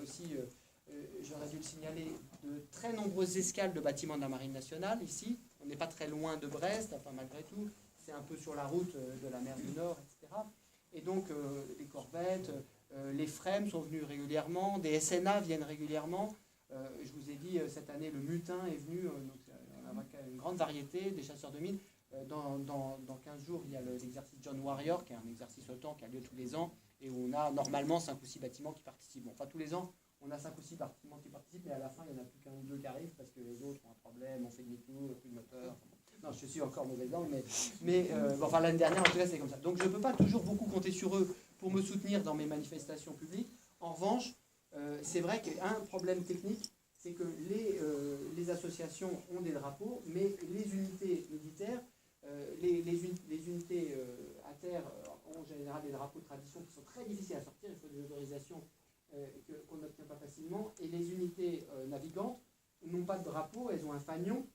aussi, j'aurais dû le signaler, de très nombreuses escales de bâtiments de la Marine nationale ici. On n'est pas très loin de Brest, enfin malgré tout, c'est un peu sur la route de la mer du Nord, etc. Et donc les corvettes, les FREMM sont venus régulièrement, des SNA viennent régulièrement. Je vous ai dit, cette année, le Mutin est venu, donc on a une grande variété, des chasseurs de mines. Dans 15 jours, il y a l'exercice John Warrior, qui est un exercice OTAN qui a lieu tous les ans, et où on a normalement 5 ou 6 bâtiments qui participent. Bon, pas tous les ans, on a 5 ou 6 bâtiments qui participent, mais à la fin, il n'y en a plus qu'un ou deux qui arrivent, parce que les autres ont un problème, on fait demi-tour, plus de moteur. Non, je suis encore mauvais langue, mais enfin, l'année dernière, en tout cas, c'est comme ça. Donc, je ne peux pas toujours beaucoup compter sur eux pour me soutenir dans mes manifestations publiques. En revanche, c'est vrai qu'un problème technique, c'est que les associations ont des drapeaux, mais les unités militaires, les unités à terre ont en général des drapeaux de tradition qui sont très difficiles à sortir, il faut des autorisations qu'on n'obtient pas facilement, et les unités navigantes n'ont pas de drapeau, elles ont un fanion.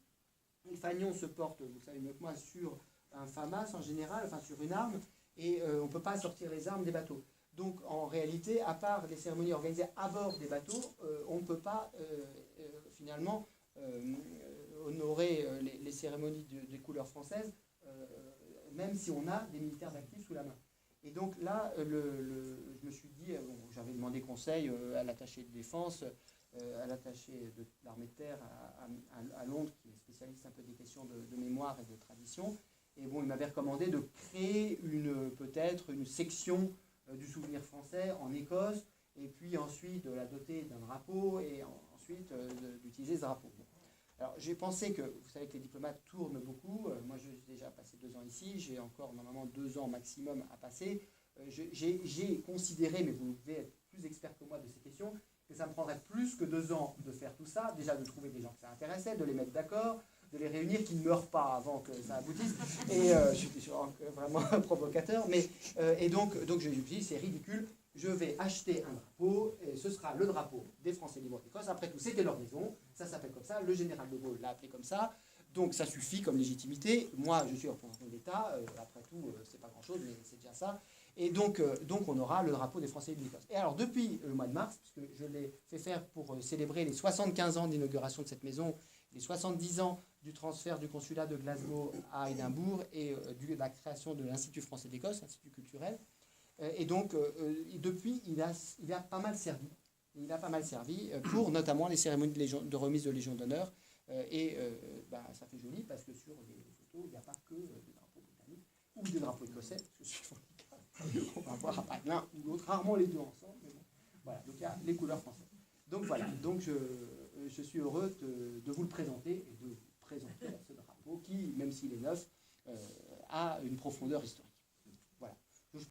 Le fanion se porte, vous savez mieux que moi, sur un FAMAS en général, enfin sur une arme, et on ne peut pas sortir les armes des bateaux. Donc en réalité, à part les cérémonies organisées à bord des bateaux, on ne peut pas finalement honorer les cérémonies des couleurs françaises, même si on a des militaires actifs sous la main. Et donc là, je me suis dit, j'avais demandé conseil à l'attaché de défense, à l'attaché de l'armée de terre à Londres, qui est spécialiste un peu des questions de mémoire et de tradition. Et bon, il m'avait recommandé de créer peut-être une section du souvenir français en Écosse, et puis ensuite de la doter d'un drapeau, et ensuite d'utiliser ce drapeau. Bon. Alors j'ai pensé que, vous savez que les diplomates tournent beaucoup, moi j'ai déjà passé 2 ans ici, j'ai encore normalement 2 ans maximum à passer. J'ai considéré, mais vous devez être plus expert que moi de ces questions, que ça me prendrait plus que 2 ans de faire tout ça, déjà de trouver des gens que ça intéressait, de les mettre d'accord, de les réunir, qu'ils ne meurent pas avant que ça aboutisse. Et je suis vraiment un provocateur, et donc je me suis dit, c'est ridicule, je vais acheter un drapeau, et ce sera le drapeau des Français libres d'Écosse. Après tout, c'était leur maison, ça s'appelle comme ça, le général de Gaulle l'a appelé comme ça, donc ça suffit comme légitimité. Moi, je suis représentant de l'État, après tout, c'est pas grand-chose, mais c'est déjà ça. Et donc on aura le drapeau des Français libres d'Écosse. Et alors, depuis le mois de mars, puisque je l'ai fait faire pour célébrer les 75 ans d'inauguration de cette maison, les 70 ans du transfert du consulat de Glasgow à Édimbourg et de la création de l'Institut français d'Écosse, Institut culturel. Et donc, depuis, il a pas mal servi. Il a pas mal servi pour notamment les cérémonies de remise de Légion d'honneur. Ça fait joli parce que sur les photos, il n'y a pas que des drapeaux britanniques ou des drapeaux écossais, parce que suivant les cas, on va voir l'un ou l'autre, rarement les deux ensemble. Mais bon. Voilà, donc il y a les couleurs françaises. Donc voilà, donc je suis heureux de vous le présenter et de vous présenter ce drapeau qui, même s'il est neuf, a une profondeur historique.